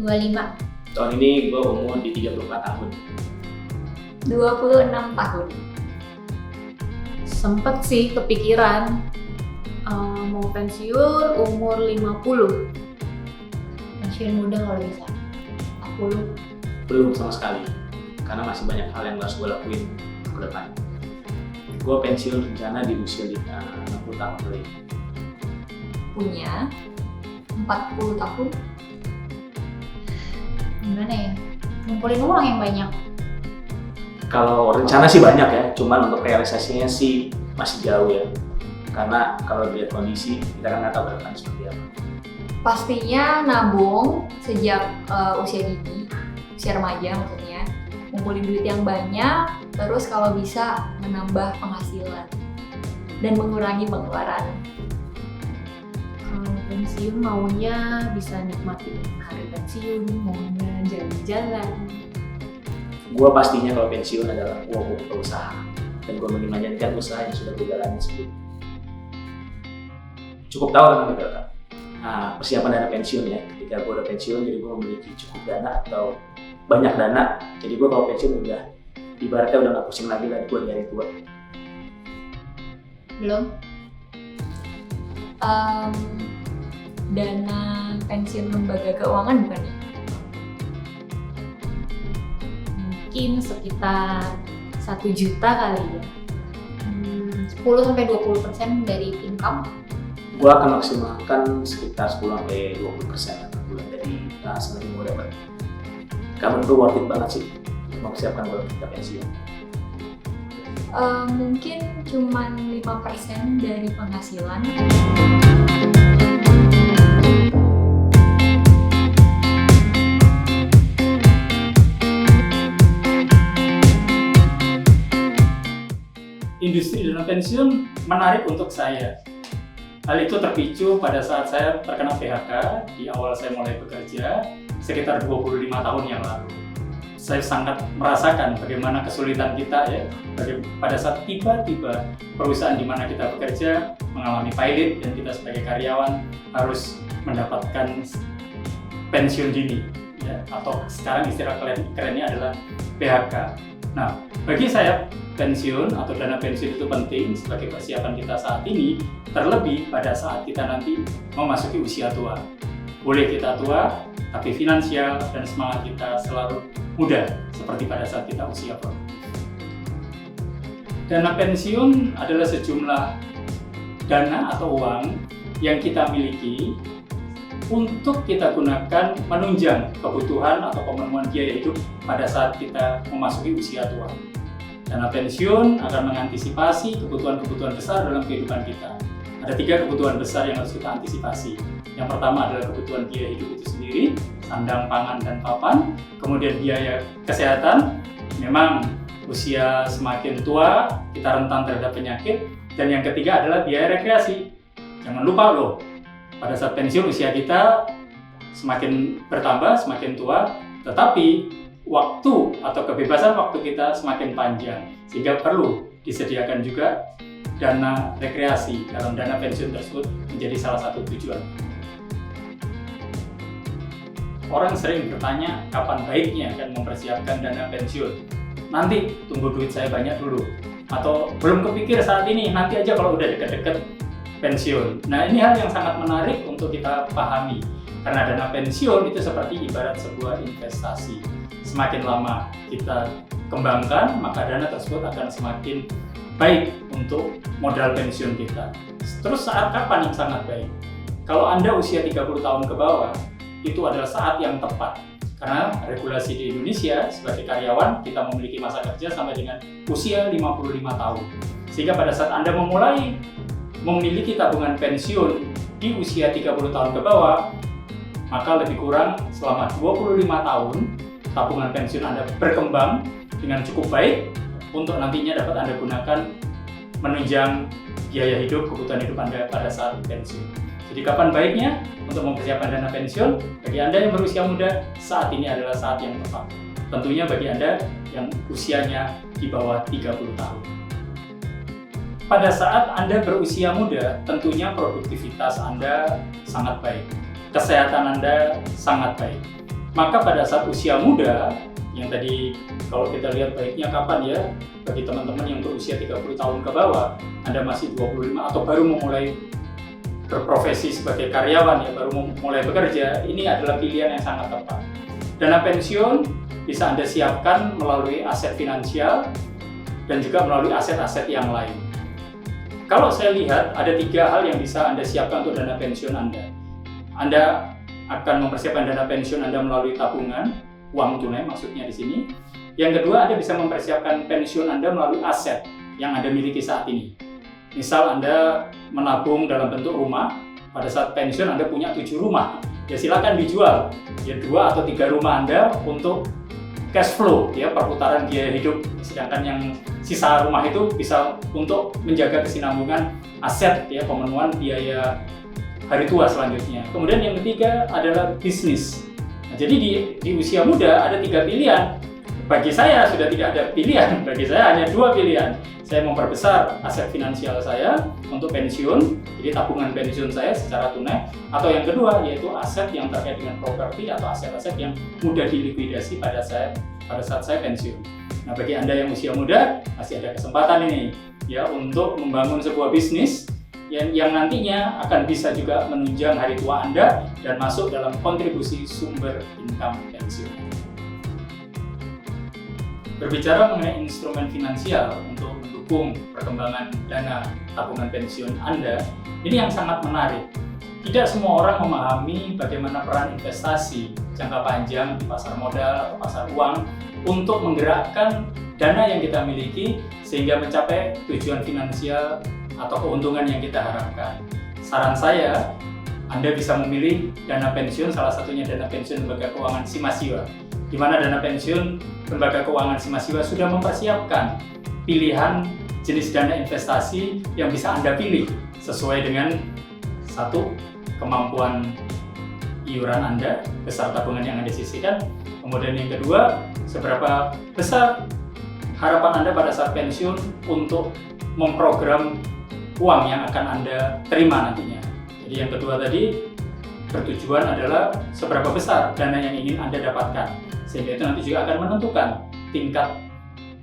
25. Tahun ini gue umur di 34 tahun. 26 tahun. Sempet sih kepikiran mau pensiun umur 50. Pensiun muda kalau bisa. 40. Belum sama sekali, karena masih banyak hal yang harus gue lakuin ke depan. Gue pensiun rencana di usia 60 tahun lagi. Punya 40 tahun. Gimana ya? Ngumpulin uang yang banyak. Kalau rencana sih banyak ya, cuman untuk realisasinya sih masih jauh ya. Karena kalau dilihat kondisi, kita kan nggak tahu ke depan seperti apa. Pastinya nabung sejak usia dini, usia remaja maksudnya. Ngumpulin duit yang banyak, terus kalau bisa menambah penghasilan dan mengurangi pengeluaran. Kalau pensiun maunya bisa nikmatin hari pensiun, maunya jalan-jalan. Gue pastinya kalau pensiun adalah gue mau buka usaha dan gue menjalankan usaha yang sudah gue jalani sebelumnya. Cukup tahu tentang BPLK. Nah, persiapan dana pensiun ya. Ketika gue udah pensiun, jadi gue memiliki cukup dana atau banyak dana. Jadi gue kalau pensiun udah ibaratnya udah nggak pusing lagi gue di hari tua. Belum? Dana pensiun lembaga keuangan bukan ya? Mungkin sekitar 1 juta kali ya. 10-20% dari income. Gue akan maksimalkan sekitar 10-20% per bulan dari semakin gue dapat. Karena itu worth it banget sih mempersiapkan buat kita pensiun. Mungkin cuma 5% dari penghasilan. Industri dana pensiun menarik untuk saya. Hal itu terpicu pada saat saya terkena PHK di awal saya mulai bekerja sekitar 25 tahun yang lalu. Saya sangat merasakan bagaimana kesulitan kita ya pada saat tiba-tiba perusahaan di mana kita bekerja mengalami pilot dan kita sebagai karyawan harus mendapatkan pensiun dini ya, atau sekarang istilah kerennya adalah PHK. Nah, bagi saya pensiun atau dana pensiun itu penting sebagai persiapan kita saat ini, terlebih pada saat kita nanti memasuki usia tua. Boleh kita tua, tapi finansial dan semangat kita selalu muda seperti pada saat kita usia produktif. Dana pensiun adalah sejumlah dana atau uang yang kita miliki untuk kita gunakan menunjang kebutuhan atau pemenuhan biaya hidup pada saat kita memasuki usia tua. Dana pensiun akan mengantisipasi kebutuhan-kebutuhan besar dalam kehidupan kita. Ada 3 kebutuhan besar yang harus kita antisipasi. Yang pertama adalah kebutuhan biaya hidup itu sendiri, sandang, pangan, dan papan. Kemudian biaya kesehatan, memang usia semakin tua, kita rentan terhadap penyakit. Dan yang ketiga adalah biaya rekreasi. Jangan lupa loh, pada saat pensiun usia kita semakin bertambah, semakin tua, tetapi waktu atau kebebasan waktu kita semakin panjang, sehingga perlu disediakan juga dana rekreasi dalam dana pensiun tersebut menjadi salah satu tujuan. Orang sering bertanya kapan baiknya akan mempersiapkan dana pensiun. Nanti tunggu duit saya banyak dulu, atau belum kepikir saat ini, nanti aja kalau udah deket-deket pensiun. Nah, ini hal yang sangat menarik untuk kita pahami, karena dana pensiun itu seperti ibarat sebuah investasi. Semakin lama kita kembangkan, maka dana tersebut akan semakin baik untuk modal pensiun kita. Terus saat kapan yang sangat baik? Kalau Anda usia 30 tahun ke bawah, itu adalah saat yang tepat. Karena regulasi di Indonesia sebagai karyawan, kita memiliki masa kerja sampai dengan usia 55 tahun. Sehingga pada saat Anda memulai memiliki tabungan pensiun di usia 30 tahun ke bawah, maka lebih kurang selama 25 tahun tabungan pensiun Anda berkembang dengan cukup baik untuk nantinya dapat Anda gunakan menunjang biaya hidup, kebutuhan hidup Anda pada saat pensiun. Jadi kapan baiknya untuk mempersiapkan dana pensiun? Bagi Anda yang berusia muda, saat ini adalah saat yang tepat. Tentunya bagi Anda yang usianya di bawah 30 tahun. Pada saat Anda berusia muda, tentunya produktivitas Anda sangat baik. Kesehatan Anda sangat baik. Maka pada saat usia muda, yang tadi kalau kita lihat baiknya kapan ya, bagi teman-teman yang berusia 30 tahun ke bawah, Anda masih 25 atau baru memulai berprofesi sebagai karyawan ya, baru mulai bekerja, ini adalah pilihan yang sangat tepat. Dana pensiun bisa Anda siapkan melalui aset finansial dan juga melalui aset-aset yang lain. Kalau saya lihat ada 3 hal yang bisa Anda siapkan untuk dana pensiun Anda. Anda akan mempersiapkan dana pensiun Anda melalui tabungan, uang tunai maksudnya di sini. Yang kedua, Anda bisa mempersiapkan pensiun Anda melalui aset yang Anda miliki saat ini. Misal Anda menabung dalam bentuk rumah, pada saat pensiun Anda punya 7 rumah, ya silakan dijual. Ya 2 atau 3 rumah Anda untuk cash flow, ya perputaran biaya hidup. Sedangkan yang sisa rumah itu bisa untuk menjaga kesinambungan aset, ya pemenuhan biaya hari tua selanjutnya. Kemudian yang ketiga adalah bisnis. Nah, jadi di usia muda ada 3 pilihan. Bagi saya sudah tidak ada pilihan. Bagi saya hanya 2 pilihan. Saya memperbesar aset finansial saya untuk pensiun, jadi tabungan pensiun saya secara tunai. Atau yang kedua yaitu aset yang terkait dengan properti atau aset-aset yang mudah dilikuidasi pada saat saya pensiun. Nah, bagi Anda yang usia muda masih ada kesempatan ini ya untuk membangun sebuah bisnis yang nantinya akan bisa juga menunjang hari tua Anda dan masuk dalam kontribusi sumber income pensiun. Berbicara mengenai instrumen finansial untuk mendukung perkembangan dana tabungan pensiun Anda, ini yang sangat menarik. Tidak semua orang memahami bagaimana peran investasi jangka panjang di pasar modal atau pasar uang untuk menggerakkan dana yang kita miliki sehingga mencapai tujuan finansial atau keuntungan yang kita harapkan. Saran saya, Anda bisa memilih dana pensiun, salah satunya dana pensiun lembaga keuangan Simasiwa, di mana dana pensiun lembaga keuangan Simasiwa sudah mempersiapkan pilihan jenis dana investasi yang bisa Anda pilih sesuai dengan 1. Kemampuan iuran Anda, besar tabungan yang Anda sisihkan. Kemudian yang kedua, seberapa besar harapan Anda pada saat pensiun untuk memprogram uang yang akan Anda terima nantinya. Jadi yang kedua tadi bertujuan adalah seberapa besar dana yang ingin Anda dapatkan, sehingga itu nanti juga akan menentukan tingkat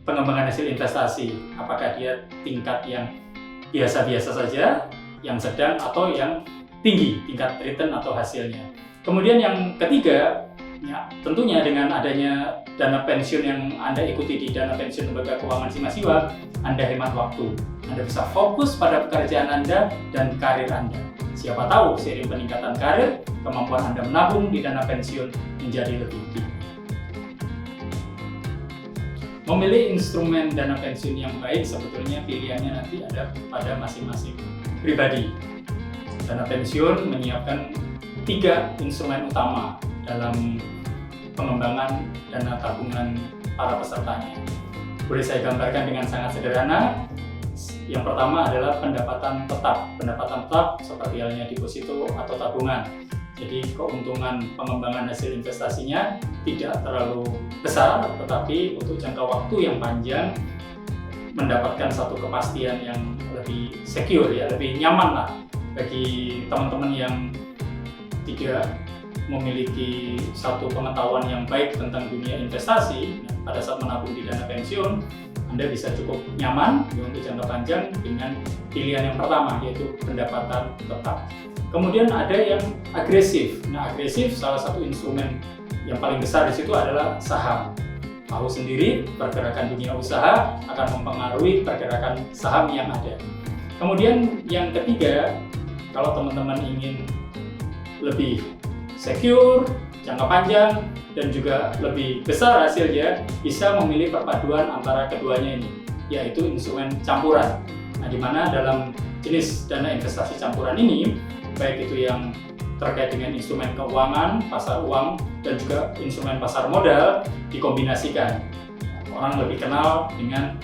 pengembangan hasil investasi, apakah dia tingkat yang biasa-biasa saja, yang sedang, atau yang tinggi tingkat return atau hasilnya. Kemudian yang ketiga, ya, tentunya dengan adanya dana pensiun yang Anda ikuti di dana pensiun lembaga keuangan Simasiwa, Anda hemat waktu. Anda bisa fokus pada pekerjaan Anda dan karir Anda. Siapa tahu seiring peningkatan karir, kemampuan Anda menabung di dana pensiun menjadi lebih tinggi. Memilih instrumen dana pensiun yang baik sebetulnya pilihannya nanti ada pada masing-masing pribadi. Dana pensiun menyiapkan 3 instrumen utama dalam pengembangan dana tabungan para pesertanya. Boleh saya gambarkan dengan sangat sederhana. Yang pertama adalah pendapatan tetap. Pendapatan tetap seperti halnya deposito atau tabungan. Jadi keuntungan pengembangan hasil investasinya tidak terlalu besar, tetapi untuk jangka waktu yang panjang mendapatkan satu kepastian yang lebih secure, ya, lebih nyaman lah bagi teman-teman yang tidak memiliki satu pengetahuan yang baik tentang dunia investasi. Pada saat menabung di dana pensiun, Anda bisa cukup nyaman untuk jangka panjang dengan pilihan yang pertama, yaitu pendapatan tetap. Kemudian ada yang agresif. Nah, agresif salah satu instrumen yang paling besar di situ adalah saham. Tahu sendiri, pergerakan dunia usaha akan mempengaruhi pergerakan saham yang ada. Kemudian yang ketiga, kalau teman-teman ingin lebih secure, jangka panjang, dan juga lebih besar hasilnya, bisa memilih perpaduan antara keduanya ini, yaitu instrumen campuran. Nah, di mana dalam jenis dana investasi campuran ini, baik itu yang terkait dengan instrumen keuangan, pasar uang, dan juga instrumen pasar modal dikombinasikan. Orang lebih kenal dengan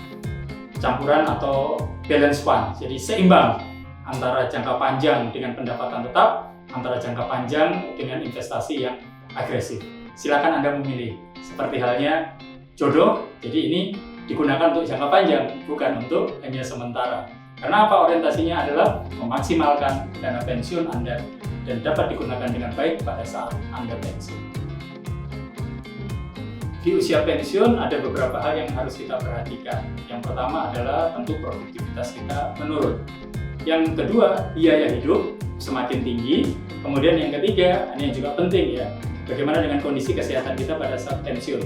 campuran atau balance fund, jadi seimbang antara jangka panjang dengan pendapatan tetap, antara jangka panjang dengan investasi yang agresif. Silakan Anda memilih, seperti halnya jodoh, jadi ini digunakan untuk jangka panjang, bukan untuk hanya sementara. Karena apa? Orientasinya adalah memaksimalkan dana pensiun Anda dan dapat digunakan dengan baik pada saat Anda pensiun. di usia pensiun ada beberapa hal yang harus kita perhatikan. Yang pertama adalah tentu produktivitas kita menurun. Yang kedua, biaya hidup semakin tinggi. Kemudian yang ketiga, ini yang juga penting ya, bagaimana dengan kondisi kesehatan kita pada saat pensiun?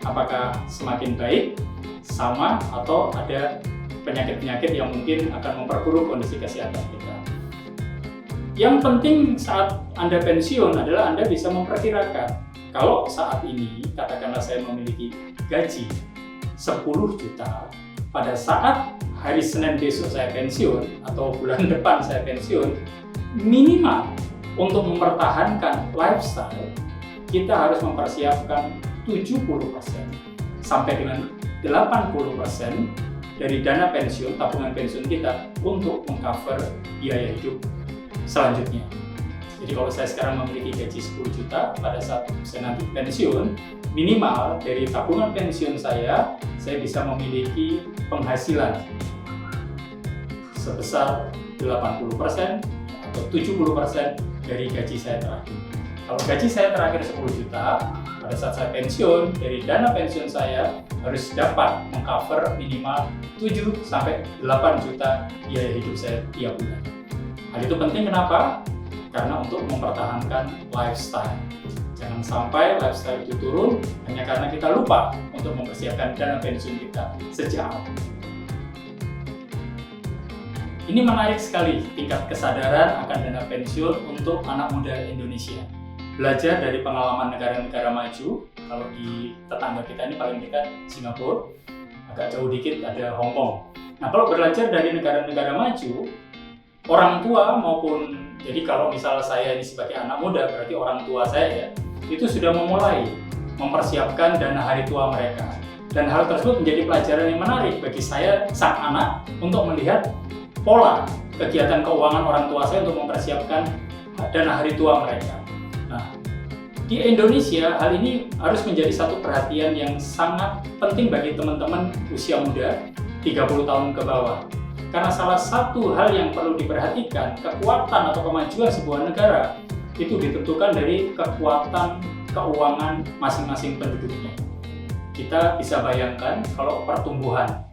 Apakah semakin baik, sama, atau ada penyakit-penyakit yang mungkin akan memperburuk kondisi kesehatan kita? Yang penting saat Anda pensiun adalah Anda bisa memperkirakan, kalau saat ini katakanlah saya memiliki gaji 10 juta, pada saat hari Senin besok saya pensiun atau bulan depan saya pensiun, minimal untuk mempertahankan lifestyle kita harus mempersiapkan 70% sampai dengan 80% dari dana pensiun, tabungan pensiun kita untuk mengcover biaya hidup selanjutnya. Jadi kalau saya sekarang memiliki gaji 10 juta, pada saat saya nanti pensiun, minimal dari tabungan pensiun saya bisa memiliki penghasilan sebesar 80% atau 70% dari gaji saya terakhir. Kalau gaji saya terakhir 10 juta, pada saat saya pensiun, dari dana pensiun saya harus dapat mengcover minimal 7-8 juta biaya hidup saya tiap bulan. Hal itu penting kenapa? Karena untuk mempertahankan lifestyle. Jangan sampai lifestyle itu turun hanya karena kita lupa untuk mempersiapkan dana pensiun kita sejak awal. Ini menarik sekali tingkat kesadaran akan dana pensiun untuk anak muda Indonesia. Belajar dari pengalaman negara-negara maju, kalau di tetangga kita ini paling dekat Singapura, agak jauh dikit ada Hong Kong. Nah, kalau belajar dari negara-negara maju, orang tua maupun, jadi kalau misalnya saya ini sebagai anak muda, berarti orang tua saya ya, itu sudah memulai mempersiapkan dana hari tua mereka. Dan hal tersebut menjadi pelajaran yang menarik bagi saya, sang anak, untuk melihat pola kegiatan keuangan orang tua saya untuk mempersiapkan dana hari tua mereka. Nah, di Indonesia hal ini harus menjadi satu perhatian yang sangat penting bagi teman-teman usia muda 30 tahun ke bawah. Karena salah satu hal yang perlu diperhatikan, kekuatan atau kemajuan sebuah negara itu ditentukan dari kekuatan keuangan masing-masing penduduknya. Kita bisa bayangkan kalau pertumbuhan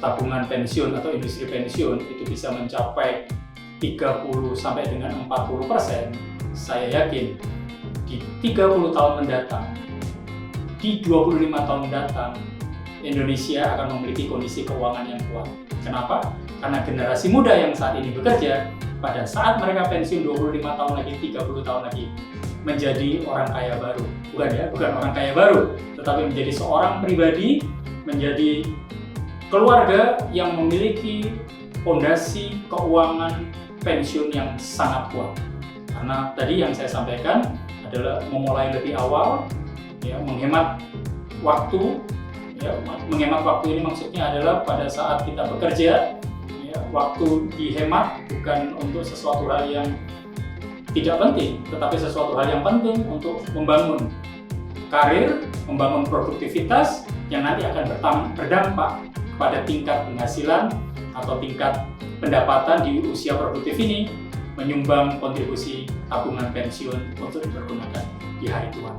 tabungan pensiun atau industri pensiun itu bisa mencapai 30 sampai dengan 40%, saya yakin di 30 tahun mendatang, di 25 tahun mendatang, Indonesia akan memiliki kondisi keuangan yang kuat. Kenapa? Karena generasi muda yang saat ini bekerja, pada saat mereka pensiun 25 tahun lagi, 30 tahun lagi, menjadi orang kaya baru. Bukan orang kaya baru, tetapi menjadi seorang pribadi, menjadi keluarga yang memiliki fondasi keuangan pensiun yang sangat kuat. Karena tadi yang saya sampaikan adalah memulai lebih awal, ya, menghemat waktu. Ya, menghemat waktu ini maksudnya adalah pada saat kita bekerja, ya, waktu dihemat bukan untuk sesuatu hal yang tidak penting, tetapi sesuatu hal yang penting untuk membangun karir, membangun produktivitas yang nanti akan berdampak kepada tingkat penghasilan atau tingkat pendapatan di usia produktif ini, menyumbang kontribusi tabungan pensiun untuk dipergunakan di hari tua.